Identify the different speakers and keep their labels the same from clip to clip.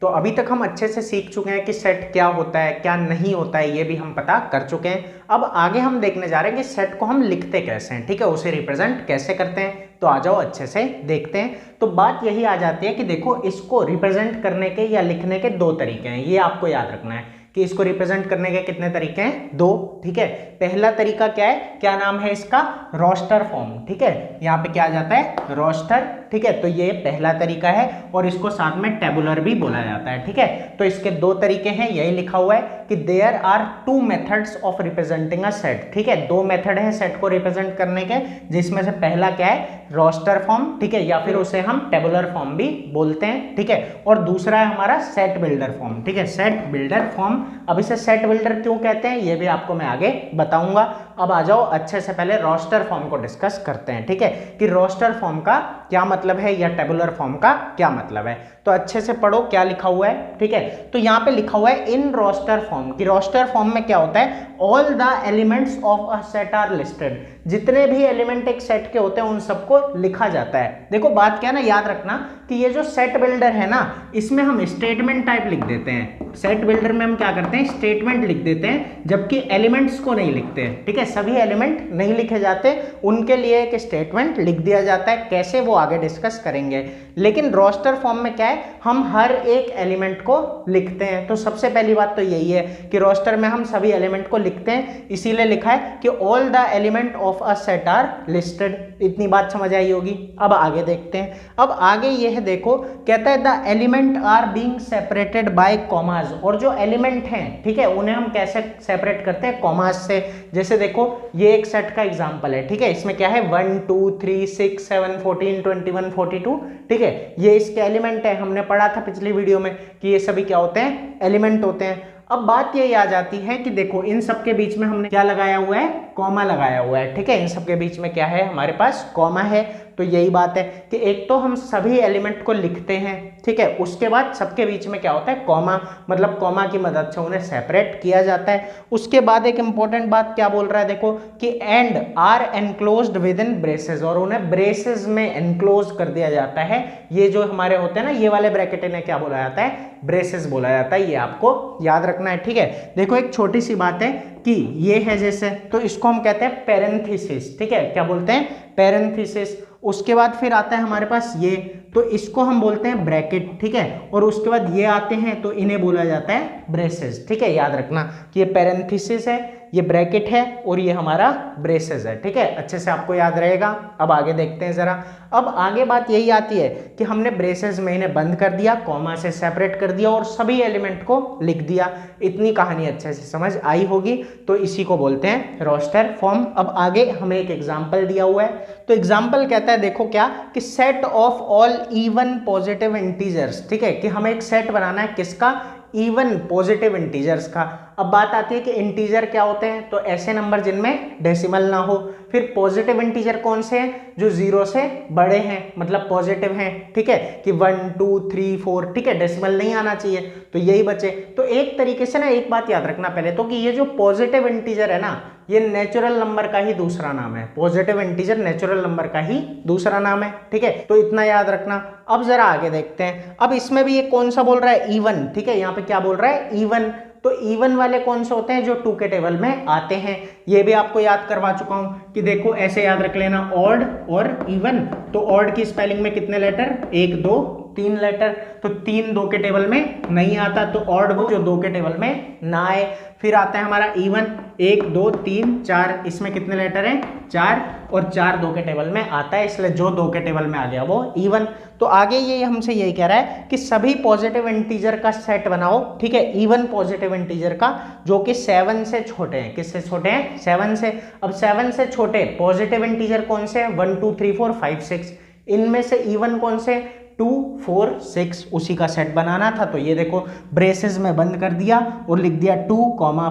Speaker 1: तो अभी तक हम अच्छे से सीख चुके हैं कि सेट क्या होता है क्या नहीं होता है, ये भी हम पता कर चुके हैं। अब आगे हम देखने जा रहे हैं कि सेट को हम लिखते कैसे हैं, ठीक है, उसे रिप्रेजेंट कैसे करते हैं। तो आ जाओ अच्छे से देखते हैं। तो बात यही आ जाती है कि देखो इसको रिप्रेजेंट करने के या लिखने के दो तरीके हैं, ये आपको याद रखना है कि इसको रिप्रेजेंट करने के कितने तरीके हैं, दो, ठीक है। पहला तरीका क्या है, क्या नाम है इसका, रोस्टर फॉर्म, ठीक है, यहाँ पे क्या आ जाता है, रोस्टर, ठीक है। तो ये पहला तरीका है और इसको साथ में टेबुलर भी बोला जाता है, ठीक है। तो इसके दो तरीके हैं, यही लिखा हुआ है कि there are two methods of representing a set, ठीक है। दो मेथड है सेट को रिप्रेजेंट करने के, जिसमें से पहला क्या है, रोस्टर फॉर्म, ठीक है, या फिर उसे हम टेबुलर फॉर्म भी बोलते हैं, ठीक है। और दूसरा है हमारा सेट बिल्डर फॉर्म, ठीक है, सेट बिल्डर फॉर्म। अब इसे सेट बिल्डर क्यों कहते हैं ये भी आपको मैं आगे बताऊंगा। अब आ जाओ अच्छे से पहले रोस्टर फॉर्म को डिस्कस करते हैं, ठीक है, कि रोस्टर फॉर्म का क्या मतलब है या टेबुलर फॉर्म का क्या मतलब है। तो अच्छे से पढ़ो क्या लिखा हुआ है, ठीक है। तो यहाँ पे लिखा हुआ है इन रोस्टर फॉर्म, कि रोस्टर फॉर्म में क्या होता है, all the elements of a set are listed, जितने भी एलिमेंट एक सेट के होते हैं उन सबको लिखा जाता है। देखो बात क्या है ना, याद रखना कि ये जो सेट बिल्डर है ना, इसमें हम स्टेटमेंट टाइप लिख देते हैं। सेट बिल्डर में हम क्या करते हैं, स्टेटमेंट लिख देते हैं, जबकि एलिमेंट्स को नहीं लिखते, ठीक है। सभी एलिमेंट नहीं लिखे जाते, उनके लिए एक स्टेटमेंट लिख दिया जाता है, कैसे वो आगे डिस्कस करेंगे। लेकिन रोस्टर फॉर्म में क्या है, हम हर एक एलिमेंट को लिखते हैं। तो सबसे पहली बात तो यही है कि रोस्टर में हम सभी एलिमेंट को लिखते हैं, इसीलिए लिखा है कि all the element of a set are listed. इतनी बात समझ आई होगी। अब आगे देखते हैं। अब आगे ये है, देखो कहता है the element are being separated by commas, और जो एलिमेंट हैं, ठीक है, उन्हें हम कैसे सेपरेट करते हैं, कॉमास से। जैसे देखो ये एक सेट का एग्जांपल है, ठीक है, इसमें क्या है 1 2 3 6 7 14 21 42, ठीक है, ये इसके एलिमेंट है। हमने पढ़ा था पिछली वीडियो में कि ये सभी क्या होते हैं, एलिमेंट होते हैं। अब बात ये आ जाती है कि देखो इन सब के बीच में हमने क्या लगाया हुआ है, कॉमा लगाया हुआ है, ठीक है। इन सब के बीच में क्या है, हमारे पास कॉमा है। तो यही बात है कि एक तो हम सभी एलिमेंट को लिखते हैं, ठीक है, उसके बाद सबके बीच में क्या होता है, कॉमा, मतलब कॉमा की मदद से उन्हें सेपरेट किया जाता है। उसके बाद एक इंपॉर्टेंट बात क्या बोल रहा है, देखो कि and are enclosed within braces, और उन्हें ब्रेसेस में एनक्लोज कर दिया जाता है। ये जो हमारे होते हैं ना, ये वाले ब्रैकेट, इन्हें क्या बोला जाता है, ब्रेसेस बोला जाता है। ये आपको याद रखना है, ठीक है। देखो एक छोटी सी बात है कि ये है जैसे, तो इसको हम कहते हैं पैरेंथेसिस, ठीक है, क्या बोलते हैं, पैरेंथेसिस। उसके बाद फिर आता है हमारे पास ये, तो इसको हम बोलते हैं ब्रैकेट, ठीक है। और उसके बाद ये आते हैं तो इन्हें बोला जाता है ब्रेसेस, ठीक है। याद रखना कि ये पैरेंथेसिस है, ये ब्रैकेट है और ये हमारा ब्रेसेस है, ठीक है, अच्छे से आपको याद रहेगा। अब आगे देखते हैं जरा। अब आगे बात यही आती है कि हमने ब्रेसेस में इन्हें बंद कर दिया, कॉमा से सेपरेट कर दिया और सभी एलिमेंट को लिख दिया। इतनी कहानी अच्छे से समझ आई होगी। तो इसी को बोलते हैं रोस्टर फॉर्म। अब आगे हमें एक एग्जाम्पल दिया हुआ है, तो एग्जाम्पल कहता है, देखो क्या, कि set of all even positive integers, ठीक है, कि हमें एक सेट बनाना है किसका, इवन पॉजिटिव इंटीजर्स का। अब बात आती है कि इंटीजर क्या होते हैं, तो ऐसे नंबर जिनमें डेसिमल ना हो। फिर पॉजिटिव इंटीजर कौन से हैं, जो 0 से बड़े हैं, मतलब पॉजिटिव हैं, ठीक है, कि 1 2 3 4, ठीक है, डेसिमल नहीं आना चाहिए, तो यही बचे। तो एक तरीके से ना एक बात याद रखना पहले तो, कि ये जो पॉजिटिव इंटीजर है ना, ये नेचुरल नंबर का ही दूसरा नाम है। पॉजिटिव इंटीजर नेचुरल नंबर का ही दूसरा नाम है, ठीक है, तो इतना याद रखना। अब जरा आगे देखते हैं। अब इसमें भी ये कौन सा बोल रहा है, इवन, ठीक है, यहाँ पे क्या बोल रहा है, इवन। तो इवन वाले कौन से होते हैं, जो 2 के टेबल में आते हैं। ये भी आपको याद करवा चुका हूं कि देखो ऐसे याद रख लेना, ऑड और इवन। तो ऑड की स्पेलिंग में कितने लेटर, 1 2 3 लेटर, तो 3 2 के टेबल में नहीं आता, तो ऑड वो जो 2 के टेबल में ना आए। फिर आता है हमारा इवन, 1 2 3 4, इसमें कितने लेटर हैं, 4, और 4 2 के टेबल में आता है, इसलिए जो 2 के टेबल में आ गया वो इवन। तो आगे ये हमसे यही कह रहा है कि सभी पॉजिटिव इंटीजर का सेट बनाओ, ठीक है, इवन पॉजिटिव इंटीजर का, जो कि 7 से छोटे हैं। किससे छोटे हैं, 7 से। अब 7 से छोटे पॉजिटिव इंटीजर कौन से हैं, 1 2 3 4 5 6, इनमें से इवन कौन से, 2 4 6, उसी का सेट बनाना था। तो ये देखो ब्रेसेस में बंद कर दिया और लिख दिया 2 4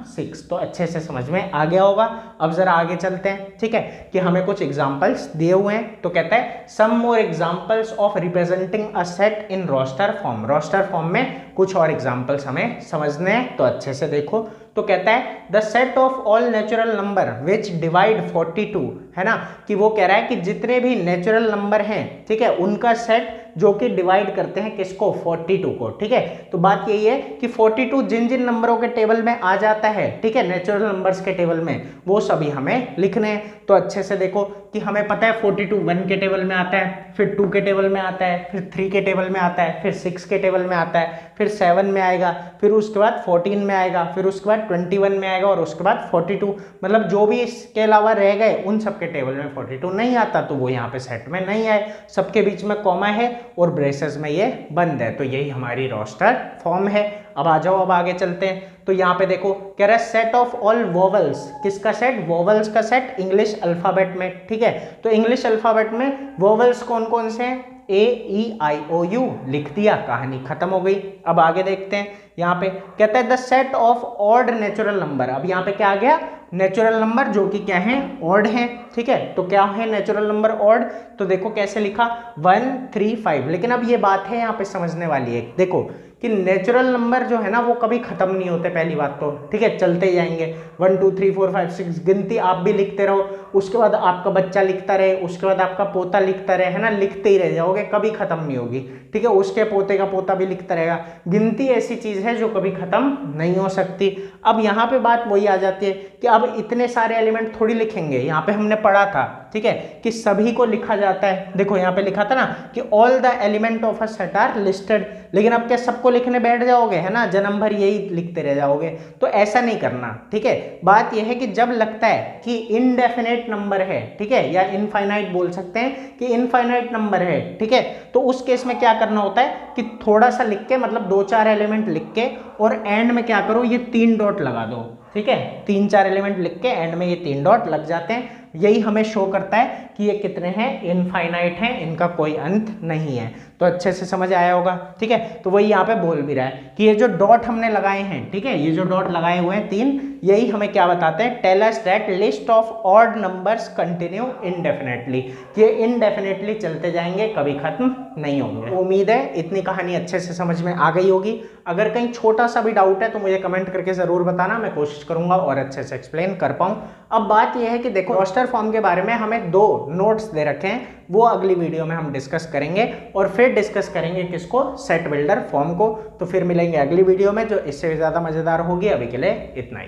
Speaker 1: 6। तो अच्छे से समझ में आ गया होगा। अब जरा आगे चलते हैं, ठीक है, कि हमें कुछ एग्जांपल्स दिए हुए हैं। तो कहता है some more examples of representing a set in roster form. Roster form में कुछ और एग्जांपल्स हमें समझने हैं, तो अच्छे से देखो। तो कहता है the set of all natural number which divide 42, है ना, कि वो कह रहा है कि जितने भी नेचुरल नंबर हैं, ठीक है, उनका सेट जो कि डिवाइड करते हैं किसको, 42 को। ठीक है, तो बात यही है कि 42 जिन जिन नंबरों के टेबल में आ जाता है, ठीक है, नेचुरल नंबर्स के टेबल में, वो सभी हमें लिखने हैं। तो अच्छे से देखो कि हमें पता है 42 1 के टेबल में आता है, फिर 2 के टेबल में आता है, फिर 3 के टेबल में आता है, फिर 6 के टेबल में आता है, फिर 7 में आएगा, फिर उसके बाद 14 में आएगा, फिर उसके बाद 21 में आएगा और उसके बाद 42। मतलब जो भी इसके अलावा रह गए उन सबके टेबल में 42 नहीं आता, तो वो यहाँ पे सेट में नहीं आए। सबके बीच में कॉमा है और ब्रेसेस में ये बंद है, तो यही हमारी रोस्टर फॉर्म है। अब आ जाओ, अब आगे चलते हैं। तो यहाँ पे देखो कह रहा है सेट ऑफ ऑल वोवल्स, किसका सेट, वोवल्स का सेट इंग्लिश अल्फाबेट में। ठीक है, तो इंग्लिश अल्फाबेट में वोवल्स कौन कौन से हैं, AEIOU, लिख दिया, कहानी खत्म हो गई। अब आगे देखते हैं, यहाँ पे कहता है the set of odd natural number. अब यहाँ पे क्या आ गया, नेचुरल नंबर जो कि क्या है, ऑड है। ठीक है, तो क्या है नेचुरल नंबर ऑड, तो देखो कैसे लिखा 1 3 5। लेकिन अब ये बात है यहाँ पे समझने वाली है, देखो कि नेचुरल नंबर जो है ना वो कभी खत्म नहीं होते, पहली बात तो। ठीक है, चलते जाएंगे 1 2 3 4 5 6 गिनती आप भी लिखते रहो, उसके बाद आपका बच्चा लिखता रहे, उसके बाद आपका पोता लिखता रहे, है ना, लिखते ही रह जाओगे, कभी खत्म नहीं होगी। ठीक है, उसके पोते का पोता भी लिखता रहेगा। गिनती ऐसी चीज है जो कभी खत्म नहीं हो सकती। अब यहाँ पे बात वही आ जाती है कि अब इतने सारे एलिमेंट थोड़ी लिखेंगे, यहाँ पे हमने पढ़ा था, ठीक है, कि सभी को लिखा जाता है। देखो यहाँ पे लिखा था ना कि all the element of a set are listed, लेकिन अब क्या सबको लिखने बैठ जाओगे, है ना, जन्म भर यही लिखते रह जाओगे, तो ऐसा नहीं करना। ठीक है, बात यह है कि जब लगता है कि इनडेफिनेट नंबर है, ठीक है, या इनफाइनाइट बोल सकते हैं कि इनफाइनाइट नंबर है, ठीक है, तो उस केस में क्या करना होता है कि थोड़ा सा लिख के, मतलब 2-4 एलिमेंट लिख के, और एंड में क्या करो, ये 3 डॉट लगा दो। ठीक है, 3-4 एलिमेंट लिख के एंड में ये 3 डॉट लग जाते हैं। यही हमें शो करता है कि ये कितने हैं, इनफाइनाइट हैं, इनका कोई अंत नहीं है। तो अच्छे से समझ आया होगा। ठीक है, तो वही यहाँ पे बोल भी रहा है कि ये जो डॉट हमने लगाए हैं, ठीक है, ये जो डॉट लगाए हुए हैं 3, यही हमें क्या बताते हैं, tell us that list of odd numbers continue indefinitely, कि ये इनडेफिनेटली चलते जाएंगे, कभी खत्म नहीं होंगे। उम्मीद है इतनी कहानी अच्छे से समझ में आ गई होगी। अगर कहीं छोटा सा भी डाउट है तो मुझे कमेंट करके जरूर बताना, मैं कोशिश करूंगा और अच्छे से एक्सप्लेन कर पाऊं। अब बात यह है कि देखो रोस्टर फॉर्म के बारे में हमें 2 नोट्स दे रखे हैं, वो अगली वीडियो में हम डिस्कस करेंगे, और फिर डिस्कस करेंगे किसको, सेट बिल्डर फॉर्म को। तो फिर मिलेंगे अगली वीडियो में जो इससे ज़्यादा मज़ेदार होगी। अभी के लिए इतना ही।